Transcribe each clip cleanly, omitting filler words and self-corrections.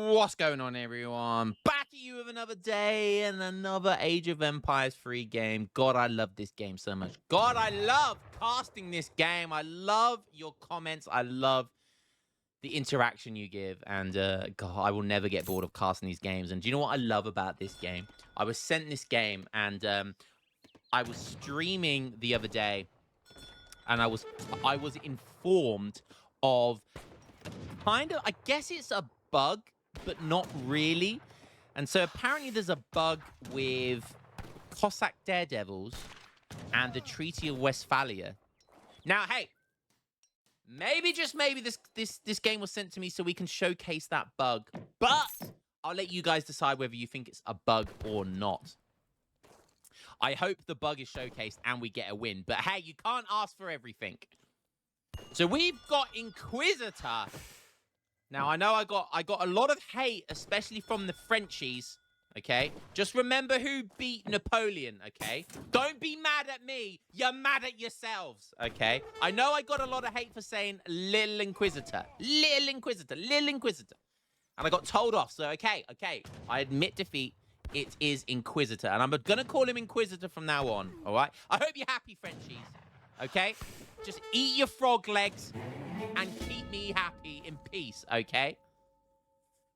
What's going on, everyone? Back at you with another day and another Age of Empires 3 game. God, I love this game so much. God, I love casting this game. I love your comments. I love the interaction you give. And God, I will never get bored of casting these games. And do you know what I love about this game? I was sent this game and I was streaming the other day and I was informed of kind of, I guess it's a bug, but not really. And so apparently there's a bug with Cossack Daredevils and the Treaty of Westphalia. Now, hey, maybe, just maybe, this game was sent to me so we can showcase that bug. But I'll let you guys decide whether you think it's a bug or not. I hope the bug is showcased and we get a win. But hey, you can't ask for everything. So we've got Inquisitor. Now, I know I got a lot of hate, especially from the Frenchies, okay? Just remember who beat Napoleon, okay? Don't be mad at me. You're mad at yourselves, okay? I know I got a lot of hate for saying Little Inquisitor. Little Inquisitor. Little Inquisitor. And I got told off, so okay. I admit defeat. It is Inquisitor. And I'm going to call him Inquisitor from now on, all right? I hope you're happy, Frenchies, okay? Just eat your frog legs and keep me happy in peace, okay?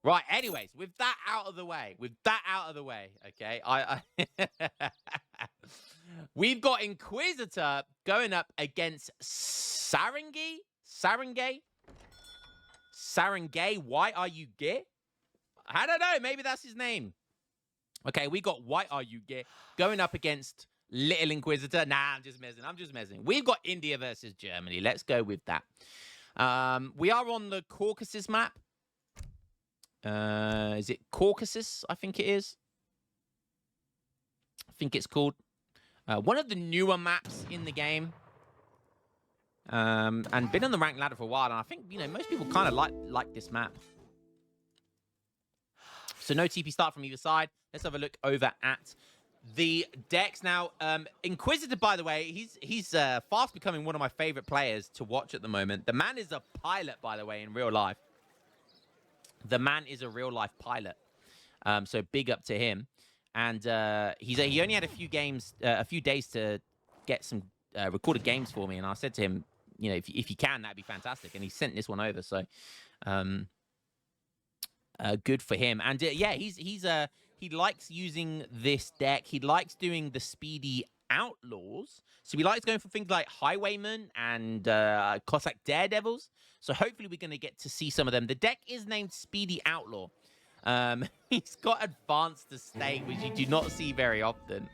Right, anyways, with that out of the way, okay? We've got Inquisitor going up against Sarangay? Why are you gay? I don't know, maybe that's his name. Okay, we got Why Are You Gay going up against Little Inquisitor. Nah, I'm just messing. We've got India versus Germany. Let's go with that. We are on the Caucasus map. Is it Caucasus? I think it is. I think it's called. One of the newer maps in the game. And been on the ranked ladder for a while. And I think, most people kind of like this map. So no TP start from either side. Let's have a look over at the decks. Now, Inquisitor, by the way, he's fast becoming one of my favorite players to watch at the moment. The man is a pilot, by the way, in real life. The man is a real-life pilot. So big up to him. And he only had a few days to get some recorded games for me. And I said to him, if you can, that'd be fantastic. And he sent this one over. So good for him. And yeah, he likes using this deck. He likes doing the speedy outlaws. So he likes going for things like Highwaymen and Cossack Daredevils. So hopefully we're going to get to see some of them. The deck is named Speedy Outlaw. He's got Advanced Estate, which you do not see very often.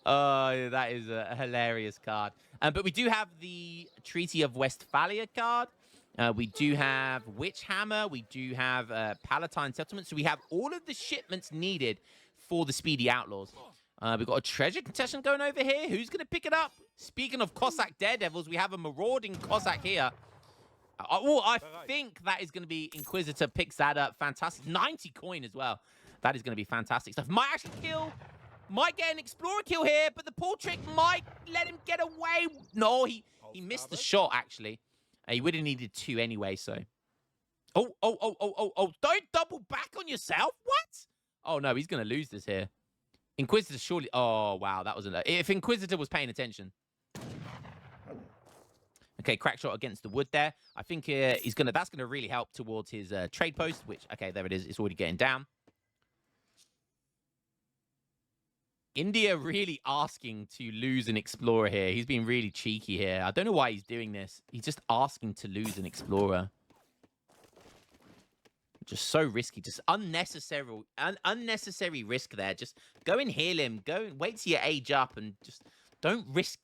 Oh, that is a hilarious card. But we do have the Treaty of Westphalia card. We do have Witch Hammer. We do have Palatine Settlement. So we have all of the shipments needed for the Speedy Outlaws. We've got a treasure contestant going over here. Who's going to pick it up? Speaking of Cossack Daredevils, we have a marauding Cossack here. I think that is going to be Inquisitor picks that up. Fantastic. 90 coin as well. That is going to be fantastic stuff. Might actually kill. Might get an Explorer kill here, but the pull trick might let him get away. No, he missed the shot, actually. He would have needed 2 anyway, so. Oh. Don't double back on yourself. What? Oh, no, he's going to lose this here. Inquisitor surely... Oh, wow, that wasn't... If Inquisitor was paying attention. Okay, crack shot against the wood there. I think that's going to really help towards his trade post, which... Okay, there it is. It's already getting down. India really asking to lose an Explorer here. He's being really cheeky here. I don't know why he's doing this. He's just asking to lose an Explorer. Just so risky. Just unnecessary risk there. Just go and heal him. Go and wait till you age up and just don't risk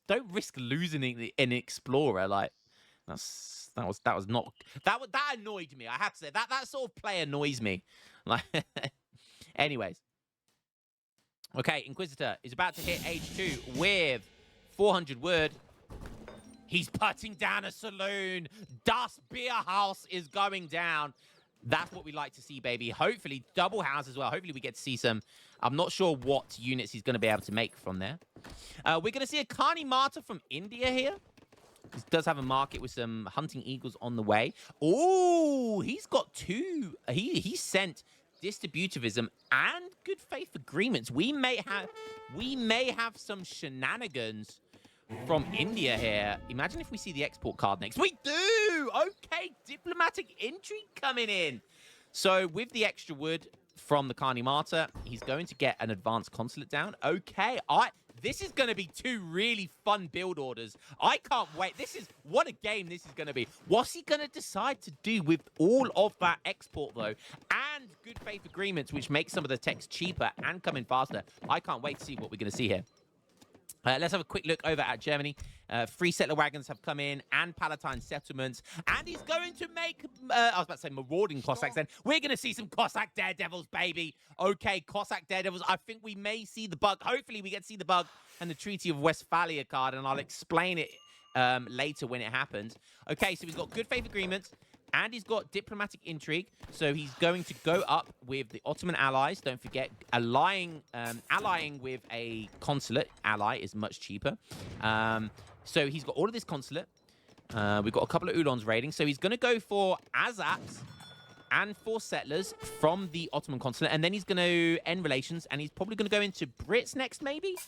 losing an Explorer. Like that annoyed me. I have to say that sort of play annoys me. Like anyways. Okay, Inquisitor is about to hit age 2 with 400 word. He's putting down a saloon. Das Beer House is going down. That's what we like to see, baby. Hopefully, double house as well. Hopefully, we get to see some. I'm not sure what units he's going to be able to make from there. We're going to see a Kani Martyr from India here. He does have a market with some hunting eagles on the way. Oh, he's got two. He sent distributivism and good faith agreements. We may have some shenanigans from India here. Imagine if we see the export card next. We do! Okay, diplomatic intrigue coming in. So with the extra wood from the Kani Martyr, he's going to get an advanced consulate down. Okay, this is going to be two really fun build orders. I can't wait. What a game this is going to be. What's he going to decide to do with all of that export, though? And good faith agreements, which make some of the techs cheaper and come in faster. I can't wait to see what we're going to see here. Let's have a quick look over at Germany. Free settler wagons have come in and Palatine settlements. And he's going to make, I was about to say marauding Cossacks then. We're going to see some Cossack daredevils, baby. Okay, Cossack daredevils. I think we may see the bug. Hopefully we get to see the bug and the Treaty of Westphalia card. And I'll explain it later when it happens. Okay, so he's got good faith agreements. And he's got diplomatic intrigue, so he's going to go up with the Ottoman allies. Don't forget, allying with a consulate ally is much cheaper. So he's got all of this consulate. We've got a couple of Ulans raiding. So he's going to go for Azaps and 4 settlers from the Ottoman consulate. And then he's going to end relations, and he's probably going to go into Brits next, maybe?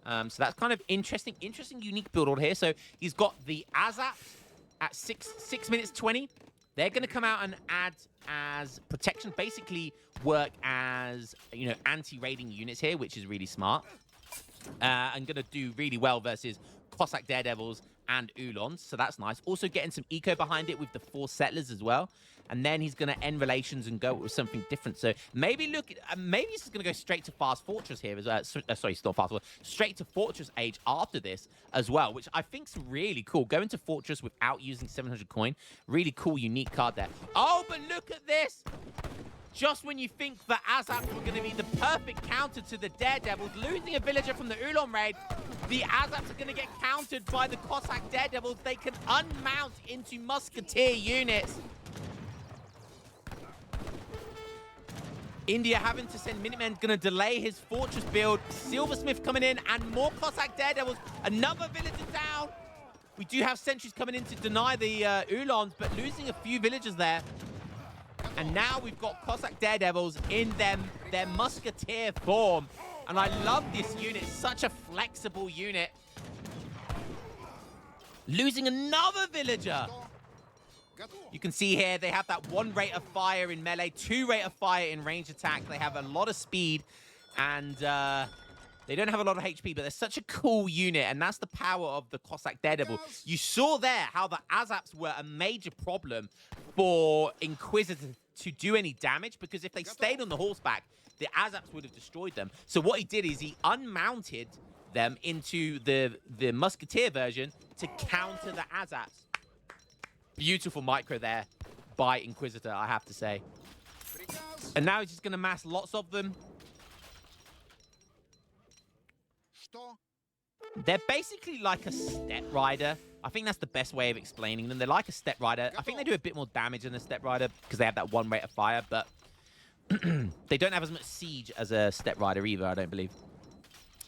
So that's kind of interesting, unique build order here. So he's got the Azaps at 6 minutes 20. They're going to come out and add as protection, basically work as, anti-raiding units here, which is really smart. And going to do really well versus Cossack Daredevils and Ulans, so that's nice. Also getting some eco behind it with the 4 settlers as well. And then he's going to end relations and go with something different. So maybe maybe he's going to go straight to Fast Fortress here. Sorry, it's not Fast Fortress. Straight to Fortress Age after this as well, which I think's really cool. Going to Fortress without using 700 coin. Really cool, unique card there. Oh, but look at this. Just when you think the Azaps were going to be the perfect counter to the Daredevils, losing a villager from the Ulan raid, the Azaps are going to get countered by the Cossack Daredevils. They can unmount into Musketeer units. India having to send Minutemen, going to delay his fortress build. Silversmith coming in, and more Cossack Daredevils. Another villager down. We do have sentries coming in to deny the Ulans, but losing a few villagers there. And now we've got Cossack Daredevils in their Musketeer form. And I love this unit. Such a flexible unit. Losing another villager. You can see here they have that 1 rate of fire in melee, 2 rate of fire in range attack. They have a lot of speed, and they don't have a lot of HP, but they're such a cool unit, and that's the power of the Cossack Daredevil. You saw there how the Azaps were a major problem for Inquisitor to do any damage, because if they stayed on the horseback, the Azaps would have destroyed them. So what he did is he unmounted them into the Musketeer version to counter the Azaps. Beautiful micro there by Inquisitor, I have to say. And now he's just going to mass lots of them. They're basically like a step rider. I think that's the best way of explaining them. They're like a step rider. I think they do a bit more damage than a step rider because they have that 1 rate of fire, but they don't have as much siege as a step rider either, I don't believe.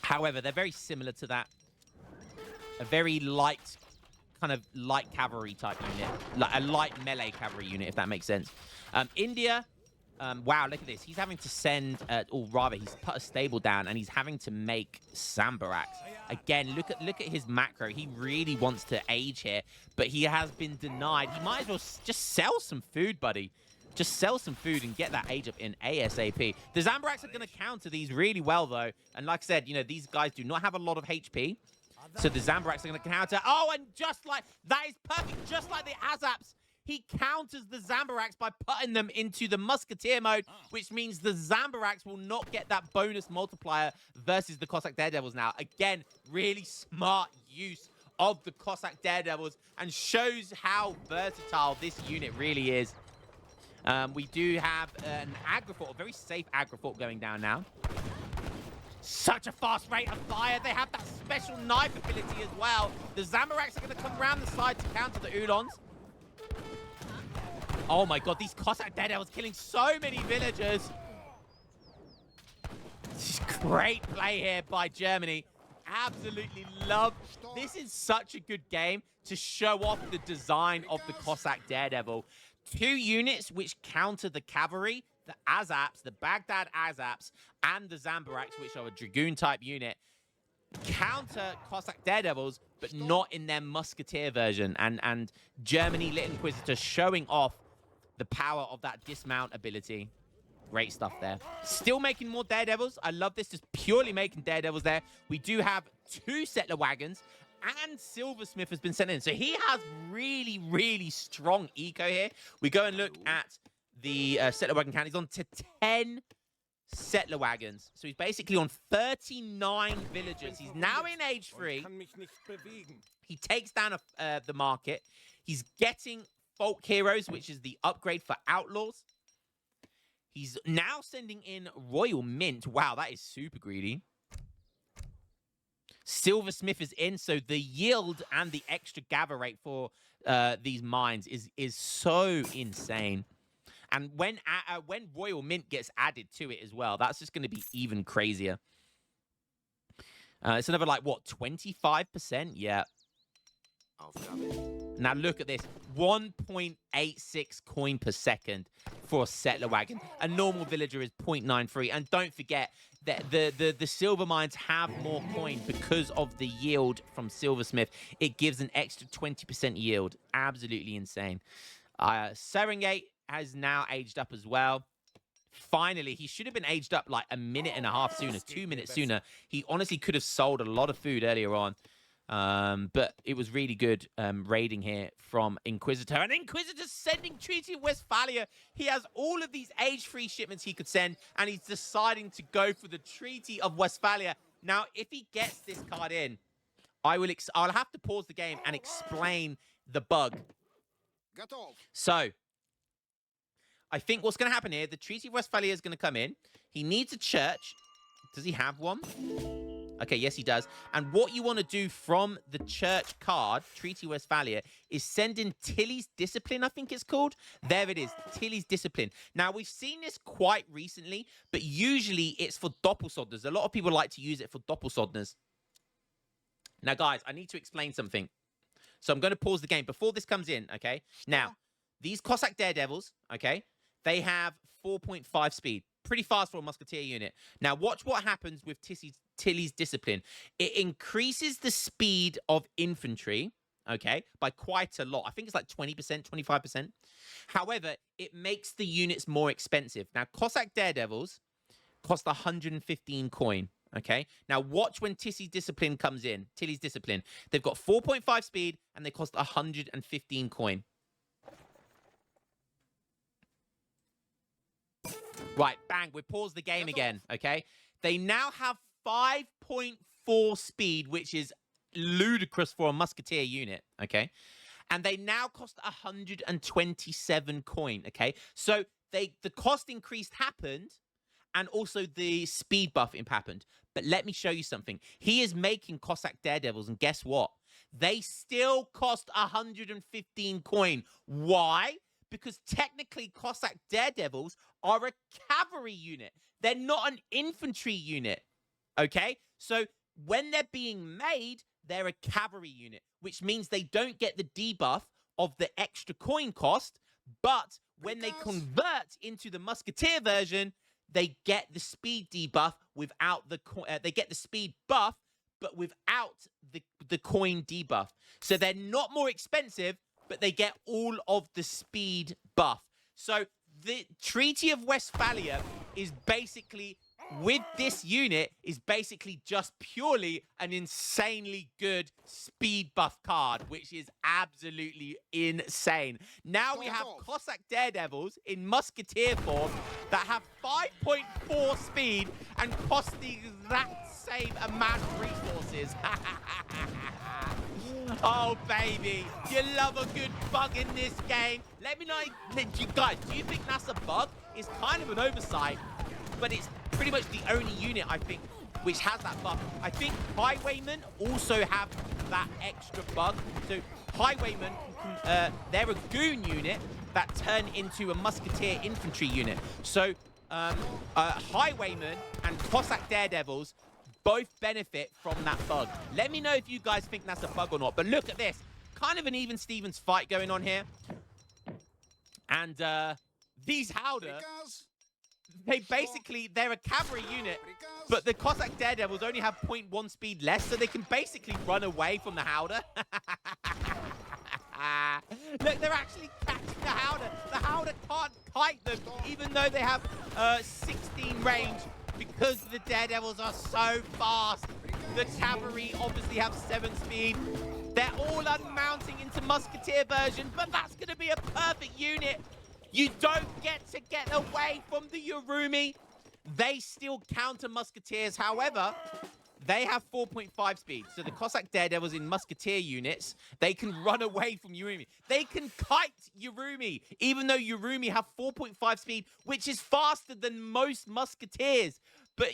However, they're very similar to that. A very light cavalry type unit, like a light melee cavalry unit, if that makes sense. India, wow, look at this. He's having to send, or rather, he's put a stable down, and he's having to make Sambaraks. Again, look at his macro. He really wants to age here, but he has been denied. He might as well just sell some food, buddy. Just sell some food and get that age up in ASAP. The Sambaraks are going to counter these really well, though. And like I said, these guys do not have a lot of HP. So the Sambaraks are going to counter. Oh, and just like, that is perfect. Just like the Azaps, he counters the Sambaraks by putting them into the Musketeer mode, which means the Sambaraks will not get that bonus multiplier versus the Cossack Daredevils now. Again, really smart use of the Cossack Daredevils and shows how versatile this unit really is. We do have an Agrifort, a very safe Agrifort going down now. Such a fast rate of fire. They have that special knife ability as well. The Sambaraks are going to come around the side to counter the Ulans. Oh my god, these Cossack Daredevils killing so many villagers. Great play here by Germany. Absolutely love. This is such a good game. to show off the design of the Cossack Daredevil. 2 units which counter the cavalry, the Azaps, the Baghdad Azaps, and the Zambaraks, which are a Dragoon-type unit, counter Cossack Daredevils, but not in their Musketeer version. And Germany Lit Inquisitor showing off the power of that dismount ability. Great stuff there. Still making more Daredevils. I love this, just purely making Daredevils there. We do have 2 settler wagons, and Silversmith has been sent in. So he has really, really strong eco here. We go and look at the settler wagon count. He's on to 10 settler wagons. So he's basically on 39 villagers. He's now in age 3. He takes down the market. He's getting folk heroes, which is the upgrade for outlaws. He's now sending in Royal Mint. Wow, that is super greedy. Silversmith is in, so the yield and the extra gather rate for these mines is so insane. And when Royal Mint gets added to it as well, that's just going to be even crazier. It's another, like, what, 25%? Yeah. Now look at this. 1.86 coin per second for a settler wagon. A normal villager is 0.93. And don't forget that the silver mines have more coin because of the yield from Silversmith. It gives an extra 20% yield. Absolutely insane. Serengate has now aged up as well. Finally, he should have been aged up like a minute and a half sooner, 2 minutes sooner. He honestly could have sold a lot of food earlier on. But it was really good raiding here from Inquisitor. And Inquisitor's sending Treaty of Westphalia. He has all of these age-free shipments he could send, and he's deciding to go for the Treaty of Westphalia. Now, if he gets this card in, I'll have to pause the game and explain the bug. So, I think what's going to happen here, the Treaty of Westphalia is going to come in. He needs a church. Does he have one? Okay, yes, he does. And what you want to do from the church card, Treaty of Westphalia, is send in Tilly's Discipline, I think it's called. There it is, Tilly's Discipline. Now, we've seen this quite recently, but usually it's for Doppelsodners. A lot of people like to use it for Doppelsodners. Now, guys, I need to explain something. So I'm going to pause the game before this comes in, okay? Now, these Cossack Daredevils, okay, they have 4.5 speed. Pretty fast for a Musketeer unit. Now, watch what happens with Tilly's Discipline. It increases the speed of infantry, okay, by quite a lot. I think it's like 20%, 25%. However, it makes the units more expensive. Now, Cossack Daredevils cost 115 coin, okay? Now, watch when Tilly's Discipline comes in. Tilly's Discipline. They've got 4.5 speed, and they cost 115 coin. Right, bang, we pause the game again, okay? They now have 5.4 speed, which is ludicrous for a Musketeer unit, okay? And they now cost 127 coin, okay? So the cost increase happened, and also the speed buff happened. But let me show you something. He is making Cossack Daredevils, and guess what? They still cost 115 coin. Why? Because technically Cossack Daredevils are a cavalry unit. They're not an infantry unit, okay? So when they're being made, they're a cavalry unit, which means they don't get the debuff of the extra coin cost, but when they convert into the Musketeer version, they get the speed debuff without the they get the speed buff, but without the coin debuff. So they're not more expensive, but they get all of the speed buff. So the Treaty of Westphalia is basically, with this unit, is basically just purely an insanely good speed buff card, which is absolutely insane. Now we have Cossack Daredevils in Musketeer form that have 5.4 speed and cost the exact same amount of resources. Oh, baby. You love a good bug in this game. Let me know, guys, do you think that's a bug? It's kind of an oversight, but it's pretty much the only unit, I think, which has that buff. I think Highwaymen also have that extra bug. So Highwaymen, they're a goon unit that turn into a Musketeer infantry unit. So Highwaymen and Cossack Daredevils both benefit from that bug. Let me know if you guys think that's a bug or not. But look at this. kind of an even Stevens fight going on here. And these Howder, they're a cavalry unit, but the Cossack Daredevils only have 0.1 speed less, so they can basically run away from the Howder. Look, they're actually catching the Howder. The Howder can't kite them, even though they have 16 range, because the Daredevils are so fast. The cavalry obviously have 7 speed. They're all unmounting into Musketeer version, but that's going to be a perfect unit. You don't get to get away from the Yurumi. They still counter Musketeers. However, they have 4.5 speed. So the Cossack Daredevils in Musketeer units, they can run away from Yurumi. They can kite Yurumi, even though Yurumi have 4.5 speed, which is faster than most Musketeers. But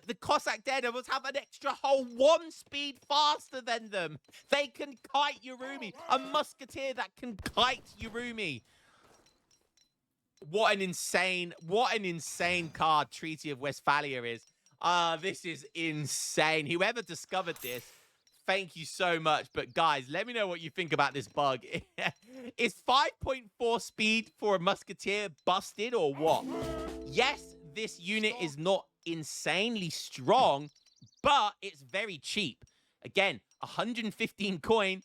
the Cossack Daredevils have an extra whole 1 speed faster than them. They can kite Yurumi. A Musketeer that can kite Yurumi. What an insane card Treaty of Westphalia is. This is insane. Whoever discovered this, thank you so much. But guys, let me know what you think about this bug. Is 5.4 speed for a Musketeer busted or what? Yes, this unit is not insanely strong, but it's very cheap. Again, 115 coin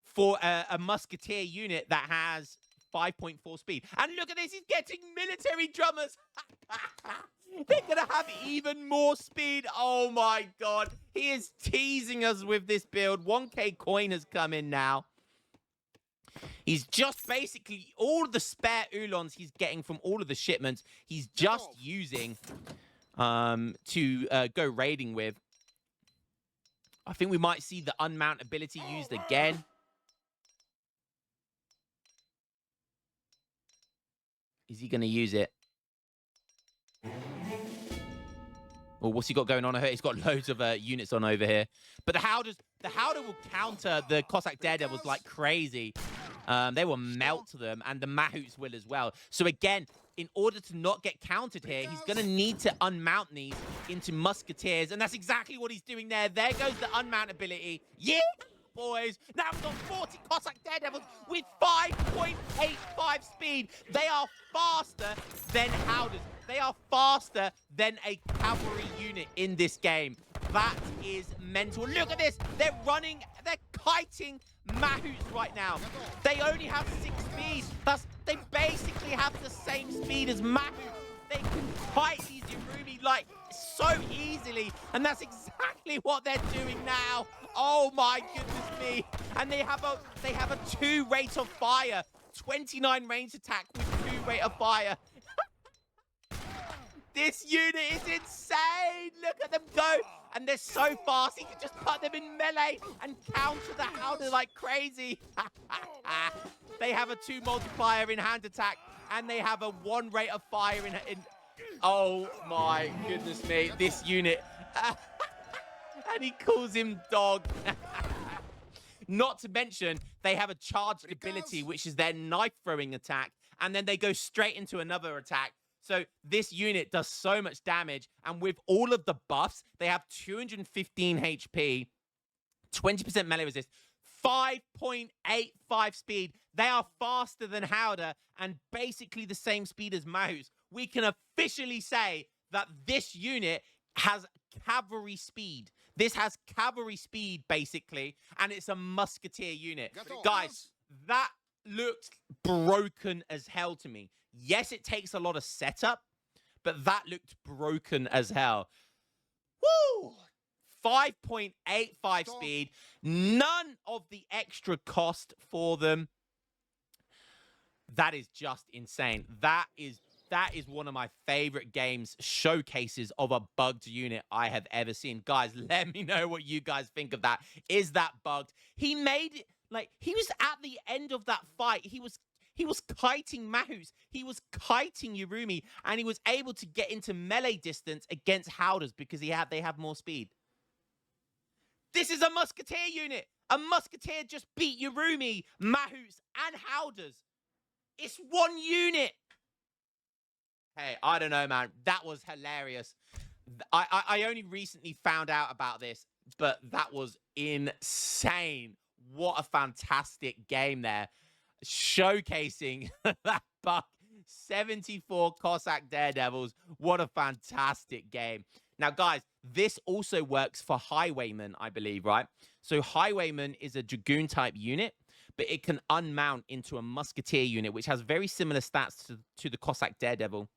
for a Musketeer unit that has 5.4 speed. And look at this, he's getting military drummers. They're gonna have even more speed. Oh my god, he is teasing us with this build. 1k coin has come in now. He's just basically all the spare Ulons he's getting from all of the shipments, he's just using to go raiding with. I think we might see the unmount ability used again. Is he going to use it? Well, what's he got going on over here? He's got loads of units on over here. But the Howder will counter the Cossack Daredevils like crazy. They will melt them, and the Mahouts will as well. So again, in order to not get countered here, he's going to need to unmount these into Musketeers, and that's exactly what he's doing there. There goes the unmount ability. Yeah, boys. Now we've got 40 Cossack Daredevils with 5.85 speed. They are faster than Howders. They are faster than a cavalry unit in this game. That is mental. Look at this. They're kiting Mahouts right now. They only have 6 speed. They basically have the same speed as Mahouts. They can kite these Yurumi like so easily, and that's exactly what they're doing now. Oh my goodness me. And they have a 2 rate of fire. 29 range attack with 2 rate of fire. This unit is insane. Look at them go. And they're so fast. He can just put them in melee and counter the Howder like crazy. They have a 2 multiplier in hand attack. And they have a 1 rate of fire in... Oh my goodness me. This unit. And he calls him dog. Not to mention, they have a charged ability, which is their knife throwing attack. And then they go straight into another attack. So this unit does so much damage, and with all of the buffs, they have 215 HP, 20% melee resist, 5.85 speed. They are faster than Howder, and basically the same speed as Mahouts. We can officially say that this unit has cavalry speed. This has cavalry speed, basically, and it's a Musketeer unit. Guys, that looked broken as hell to me. Yes, it takes a lot of setup, but that looked broken as hell. Woo! 5.85 speed. None of the extra cost for them. That is just insane. That is one of my favorite games showcases of a bugged unit I have ever seen. Guys, let me know what you guys think of that. Is that bugged? He made it, like, he was at the end of that fight. He was kiting Mahouts. He was kiting Yurumi, and he was able to get into melee distance against Howders because they have more speed. This is a Musketeer unit. A Musketeer just beat Yurumi, Mahouts, and Howders. It's 1 unit. Hey, I don't know, man. That was hilarious. I only recently found out about this, but that was insane. what a fantastic game there. Showcasing that buck 74 Cossack Daredevils. What a fantastic game. Now, guys, this also works for Highwayman, I believe, right? So Highwayman is a Dragoon type unit, but it can unmount into a Musketeer unit, which has very similar stats to the Cossack Daredevil.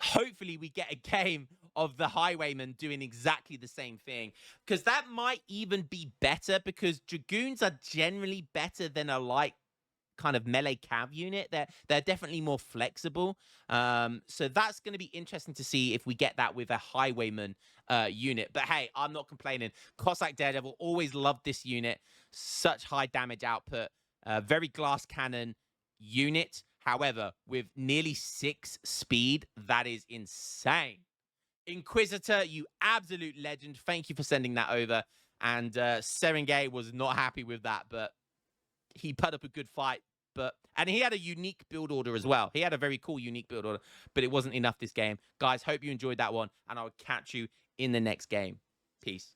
Hopefully we get a game of the Highwayman doing exactly the same thing, because that might even be better, because Dragoons are generally better than a light kind of melee cav unit. They're definitely more flexible. So that's going to be interesting to see if we get that with a Highwayman unit. But hey, I'm not complaining. Cossack Daredevil, always loved this unit. Such high damage output. Very glass cannon unit. However, with nearly 6 speed, that is insane. Inquisitor, you absolute legend. Thank you for sending that over. And Serengay was not happy with that, but he put up a good fight. And he had a unique build order as well. He had a very cool unique build order, but it wasn't enough this game. Guys, hope you enjoyed that one, and I'll catch you in the next game. Peace.